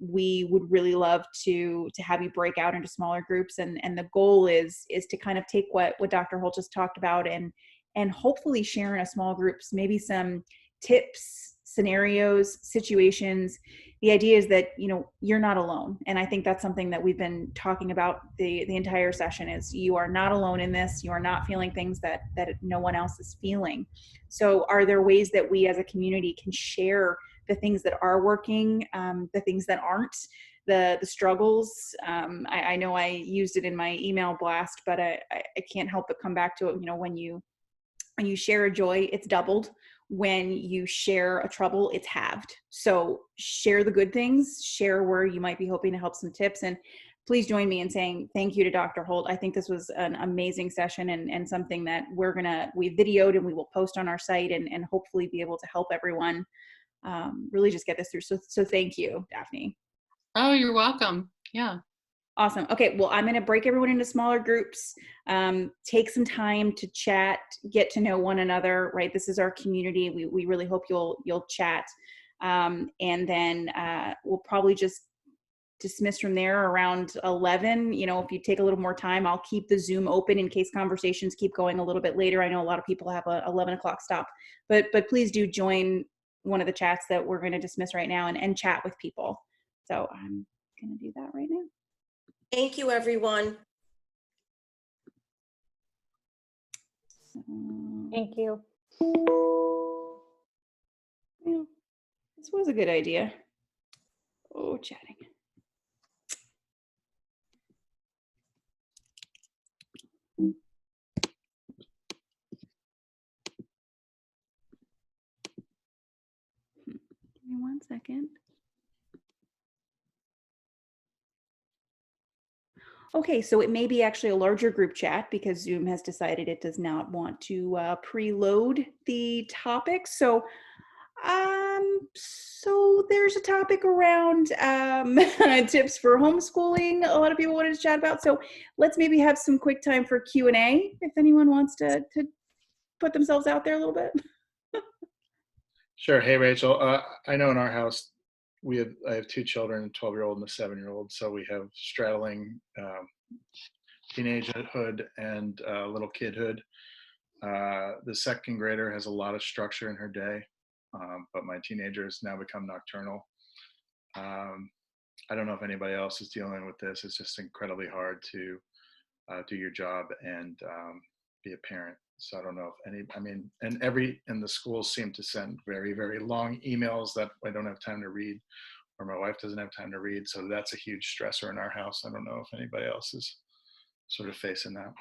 We would really love to have you break out into smaller groups, and the goal is to kind of take what Dr. Holt just talked about and hopefully share in a small groups, maybe some tips, scenarios, situations. The idea is that, you know, you're not alone. And I think that's something that we've been talking about the entire session is you are not alone in this. You are not feeling things that no one else is feeling. So are there ways that we as a community can share the things that are working, the things that aren't, the struggles? I know I used it in my email blast, but I can't help but come back to it. You know, when you share a joy, it's doubled. When you share a trouble, it's halved. So share the good things, share where you might be hoping to help some tips. And please join me in saying thank you to Dr. Holt. I think this was an amazing session, and something that we videoed and we will post on our site, and hopefully be able to help everyone really just get this through. So thank you, Daphne. Oh, you're welcome. Yeah. Awesome. Okay, well, I'm going to break everyone into smaller groups, take some time to chat, get to know one another, right? This is our community. We really hope you'll chat. And then we'll probably just dismiss from there around 11. You know, if you take a little more time, I'll keep the Zoom open in case conversations keep going a little bit later. I know a lot of people have a 11 o'clock stop, but please do join one of the chats that we're going to dismiss right now and chat with people. So I'm going to do that right now. Thank you, everyone. Thank you. Yeah, this was a good idea. Oh, chatting. Give me 1 second. Okay, so it may be actually a larger group chat because Zoom has decided it does not want to preload the topics. So there's a topic around tips for homeschooling. A lot of people wanted to chat about. So let's maybe have some quick time for Q&A if anyone wants to put themselves out there a little bit. Sure. Hey, Rachel. I know in our house, I have 2 children, a 12-year-old and a 7-year-old. So we have straddling teenagehood and little kidhood. The second grader has a lot of structure in her day, but my teenager has now become nocturnal. I don't know if anybody else is dealing with this. It's just incredibly hard to do your job and be a parent. So I don't know if and the schools seem to send very, very long emails that I don't have time to read, or my wife doesn't have time to read. So that's a huge stressor in our house. I don't know if anybody else is sort of facing that.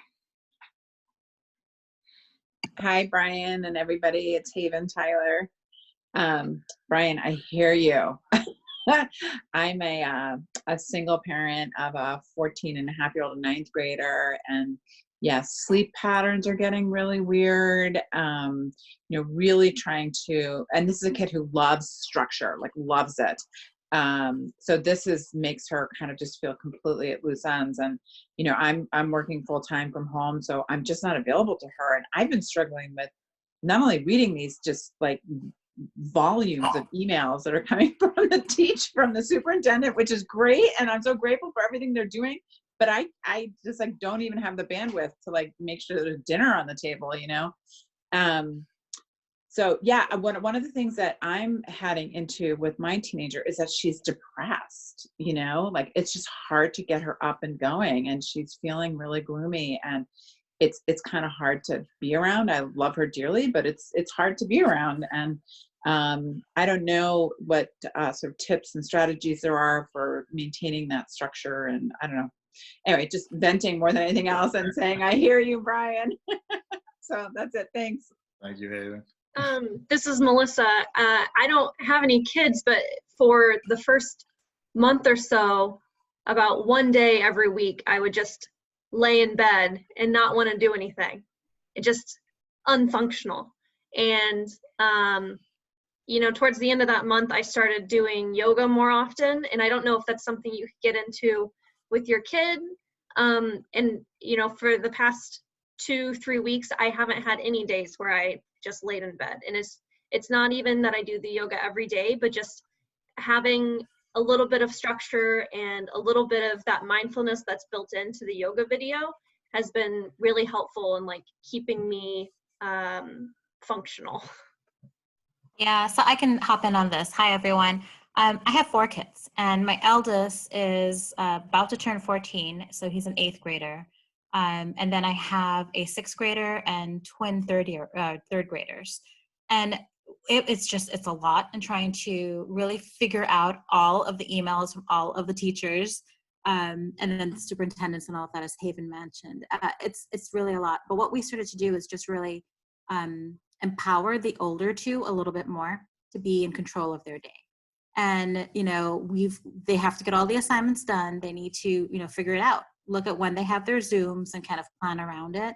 Hi, Brian and everybody. It's Haven Tyler. Brian, I hear you. I'm a a single parent of a 14-and-a-half-year-old ninth grader, and yes, sleep patterns are getting really weird. Really trying to, and this is a kid who loves structure, like loves it. So this makes her kind of just feel completely at loose ends. And, I'm working full time from home, so I'm just not available to her. And I've been struggling with not only reading these just like volumes of emails that are coming from the superintendent, which is great. And I'm so grateful for everything they're doing. But I just like don't even have the bandwidth to like make sure there's dinner on the table, So yeah, one of the things that I'm heading into with my teenager is that she's depressed, like it's just hard to get her up and going, and she's feeling really gloomy, and it's kind of hard to be around. I love her dearly, but it's hard to be around. And I don't know what sort of tips and strategies there are for maintaining that structure. And I don't know. Anyway, just venting more than anything else and saying, I hear you, Brian. So that's it. Thanks. Thank you, Haven. This is Melissa. I don't have any kids, but for the first month or so, about one day every week, I would just lay in bed and not want to do anything. It just unfunctional. And, towards the end of that month, I started doing yoga more often. And I don't know if that's something you could get into with your kid. And, for the past 2-3 weeks, I haven't had any days where I just laid in bed. And it's not even that I do the yoga every day, but just having a little bit of structure and a little bit of that mindfulness that's built into the yoga video has been really helpful in like keeping me functional. Yeah, so I can hop in on this. Hi, everyone. I have 4 kids, and my eldest is about to turn 14, so he's an 8th grader. And then I have a 6th grader and twin third graders. And it's a lot, and trying to really figure out all of the emails from all of the teachers, and then the superintendents and all of that, as Haven mentioned. It's really a lot. But what we started to do is just really empower the older 2 a little bit more to be in control of their day. And, they have to get all the assignments done. They need to, figure it out. Look at when they have their Zooms and kind of plan around it.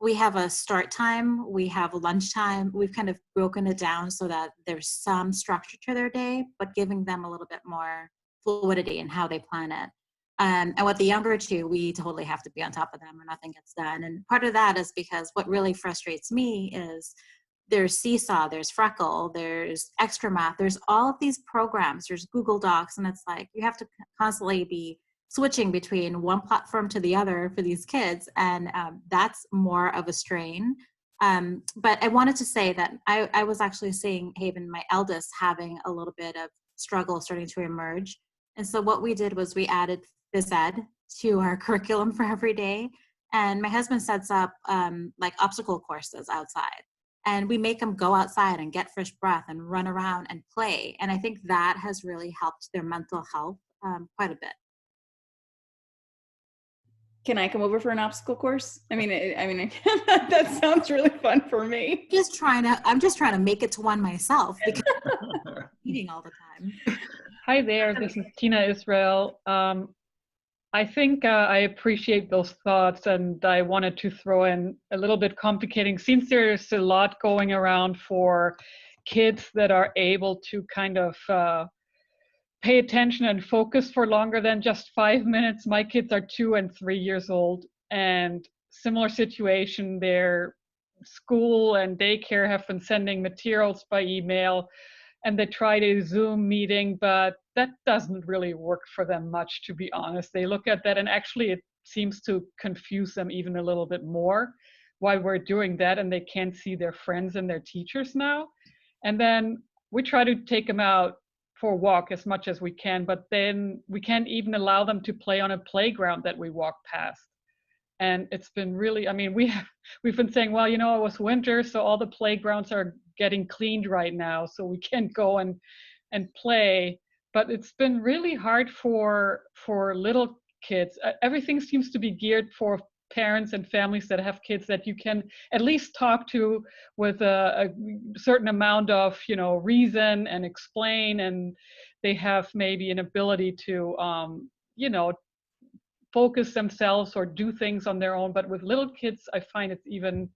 We have a start time, we have a lunch time. We've kind of broken it down so that there's some structure to their day, but giving them a little bit more fluidity in how they plan it. And with the younger 2, we totally have to be on top of them or nothing gets done. And part of that is because what really frustrates me is there's Seesaw, there's Freckle, there's Extra Math, there's all of these programs, there's Google Docs, and it's like you have to constantly be switching between one platform to the other for these kids, and that's more of a strain. But I wanted to say that I was actually seeing Haven, my eldest, having a little bit of struggle starting to emerge. And so what we did was we added phys ed to our curriculum for every day. And my husband sets up like obstacle courses outside. And we make them go outside and get fresh breath and run around and play. And I think that has really helped their mental health quite a bit. Can I come over for an obstacle course? I mean, that sounds really fun for me. I'm just trying to make it to one myself because I'm eating all the time. Hi there, this is Tina Israel. I think I appreciate those thoughts, and I wanted to throw in a little bit complicating, since there's a lot going around for kids that are able to kind of pay attention and focus for longer than just 5 minutes. My kids are 2 and 3 years old, and similar situation, their school and daycare have been sending materials by email, and they tried a Zoom meeting, but that doesn't really work for them much, to be honest. They look at that, and actually it seems to confuse them even a little bit more why we're doing that, and they can't see their friends and their teachers now. And then we try to take them out for a walk as much as we can, but then we can't even allow them to play on a playground that we walk past. And it's been really, I mean, we've been saying, well, it was winter, so all the playgrounds are getting cleaned right now, so we can't go and play. But it's been really hard for little kids. Everything seems to be geared for parents and families that have kids that you can at least talk to with a certain amount of, you know, reason and explain, and they have maybe an ability to, you know, focus themselves or do things on their own. But with little kids, I find it's even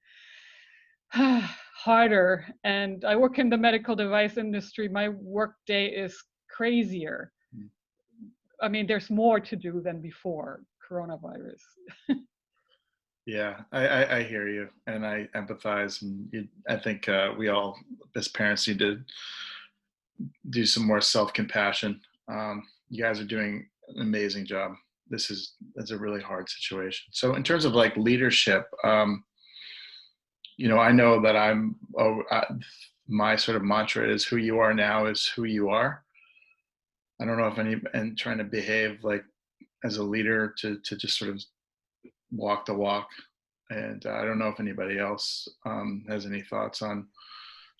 harder. And I work in the medical device industry. My work day is crazier. I mean, there's more to do than before coronavirus. Yeah, I hear you, and I empathize, and I think we all, as parents, need to do some more self-compassion. You guys are doing an amazing job. It's a really hard situation. So in terms of like leadership, you know, I know that my sort of mantra is who you are now is who you are. I don't know if and trying to behave like as a leader to just sort of walk the walk. And I don't know if anybody else has any thoughts on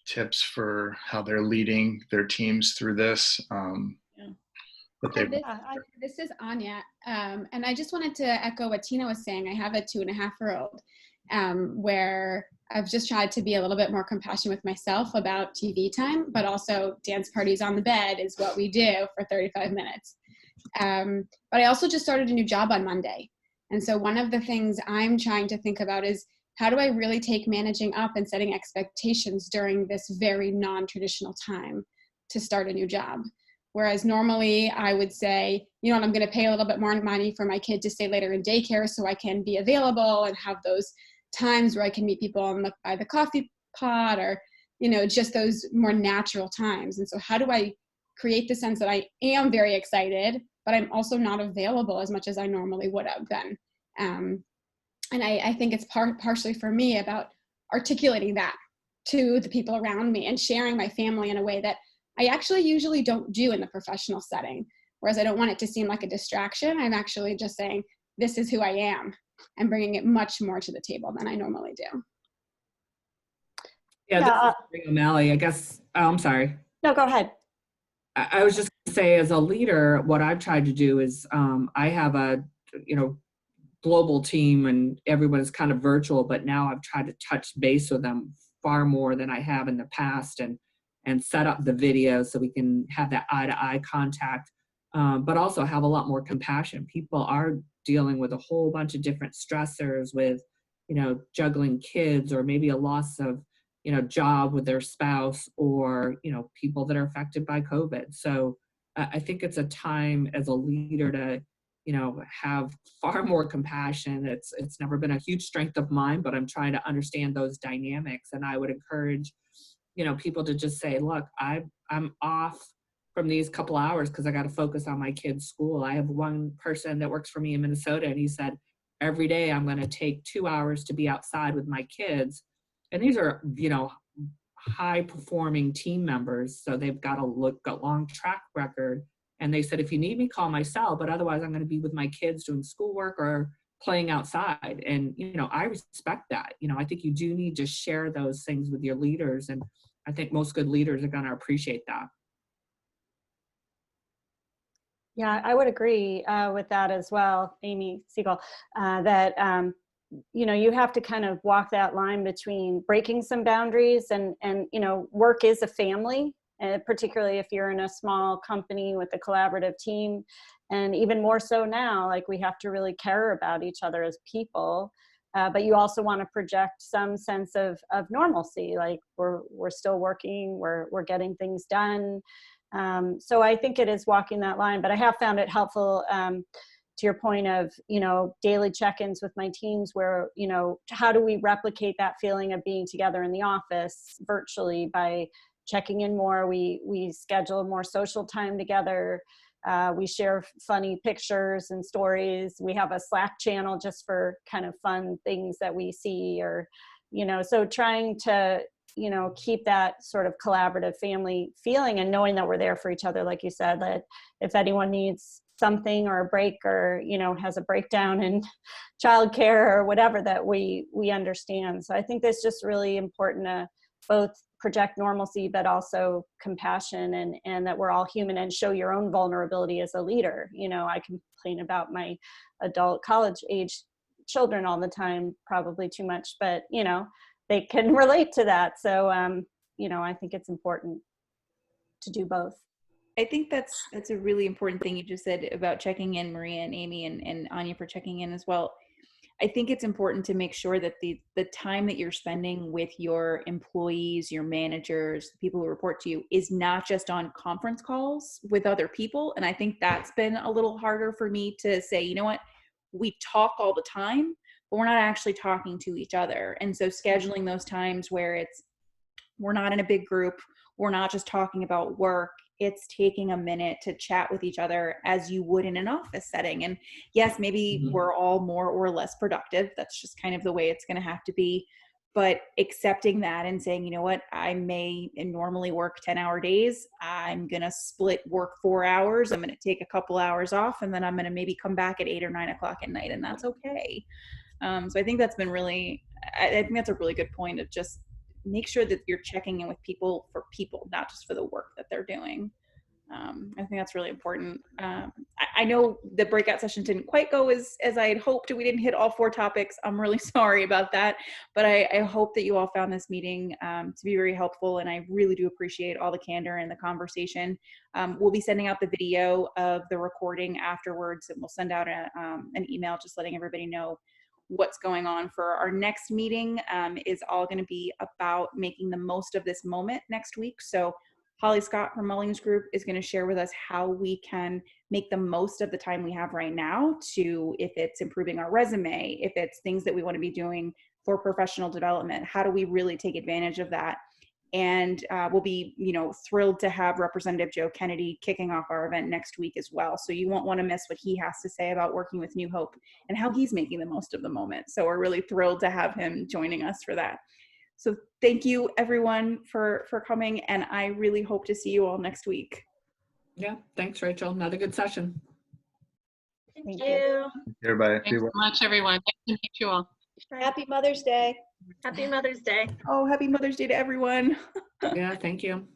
tips for how they're leading their teams through this. This is Anya, and I just wanted to echo what Tina was saying. I have a 2.5-year-old where I've just tried to be a little bit more compassionate with myself about TV time, but also dance parties on the bed is what we do for 35 minutes. But I also just started a new job on Monday. And so one of the things I'm trying to think about is how do I really take managing up and setting expectations during this very non-traditional time to start a new job? Whereas normally I would say, you know, I'm going to pay a little bit more money for my kid to stay later in daycare so I can be available and have those times where I can meet people by the coffee pot, or, you know, just those more natural times. And so how do I create the sense that I am very excited, but I'm also not available as much as I normally would have been? And I think it's partially for me about articulating that to the people around me and sharing my family in a way that I actually usually don't do in the professional setting. Whereas I don't want it to seem like a distraction. I'm actually just saying, this is who I am, and bringing it much more to the table than I normally do. Yeah, this is Ray O'Malley. I guess, I'm sorry. No, go ahead. I was just going to say, as a leader, what I've tried to do is I have a, you know, global team and everyone is kind of virtual, but now I've tried to touch base with them far more than I have in the past, and set up the video so we can have that eye-to-eye contact, but also have a lot more compassion. People are dealing with a whole bunch of different stressors with, you know, juggling kids, or maybe a loss of, you know, job with their spouse, or, you know, people that are affected by COVID. So I think it's a time as a leader to, you know, have far more compassion. It's never been a huge strength of mine, but I'm trying to understand those dynamics. And I would encourage, you know, people to just say, look, I'm off from these couple hours because I got to focus on my kids' school. I have one person that works for me in Minnesota, and he said, every day I'm going to take 2 hours to be outside with my kids. And these are, you know, high performing team members. So they've got a long track record. And they said, if you need me, call my cell, but otherwise I'm going to be with my kids doing schoolwork or playing outside. And, you know, I respect that. You know, I think you do need to share those things with your leaders. And I think most good leaders are going to appreciate that. Yeah, I would agree with that as well, Amy Siegel, that, you know, you have to kind of walk that line between breaking some boundaries and, you know, work is a family, particularly if you're in a small company with a collaborative team. And even more so now, like, we have to really care about each other as people. But you also want to project some sense of normalcy, like we're still working, we're getting things done. So I think it is walking that line, but I have found it helpful to your point of, you know, daily check-ins with my teams where, you know, how do we replicate that feeling of being together in the office virtually by checking in more? We schedule more social time together. We share funny pictures and stories. We have a Slack channel just for kind of fun things that we see, or, you know, so trying to, you know, keep that sort of collaborative family feeling and knowing that we're there for each other. Like you said, that if anyone needs something or a break, or, you know, has a breakdown in childcare or whatever, that we understand. So I think that's just really important to both project normalcy, but also compassion, and that we're all human, and show your own vulnerability as a leader. You know, I complain about my adult college age children all the time, probably too much, but you know, they can relate to that. So, you know, I think it's important to do both. I think that's a really important thing you just said about checking in, Maria and Amy and Anya for checking in as well. I think it's important to make sure that the time that you're spending with your employees, your managers, the people who report to you is not just on conference calls with other people. And I think that's been a little harder for me to say, you know what, we talk all the time, but we're not actually talking to each other. And so scheduling those times where we're not in a big group, we're not just talking about work, it's taking a minute to chat with each other as you would in an office setting. And yes, maybe we're all more or less productive. That's just kind of the way it's going to have to be. But accepting that and saying, you know what, I may normally work 10-hour days. I'm going to split work 4 hours. I'm going to take a couple hours off, and then I'm going to maybe come back at 8 or 9 o'clock at night. And that's okay. So I think that's been really, I think that's a really good point of just make sure that you're checking in with people for people, not just for the work that they're doing. I think that's really important. I know the breakout session didn't quite go as I had hoped. We didn't hit all 4 topics. I'm really sorry about that, but I hope that you all found this meeting to be very helpful, and I really do appreciate all the candor and the conversation. We'll be sending out the video of the recording afterwards, and we'll send out an email just letting everybody know what's going on for our next meeting. Is all going to be about making the most of this moment next week. So Holly Scott from Mullings Group is going to share with us how we can make the most of the time we have right now to, if it's improving our resume, if it's things that we want to be doing for professional development, how do we really take advantage of that? And we'll be, you know, thrilled to have Representative Joe Kennedy kicking off our event next week as well. So you won't want to miss what he has to say about working with New Hope and how he's making the most of the moment. So we're really thrilled to have him joining us for that. So thank you everyone for coming, and I really hope to see you all next week. Yeah, thanks, Rachel. Another good session. Thank you. Everybody. Thanks so much, everyone. Nice to meet you all. Happy Mother's Day. Happy Mother's Day. Oh, happy Mother's Day to everyone. Yeah, thank you.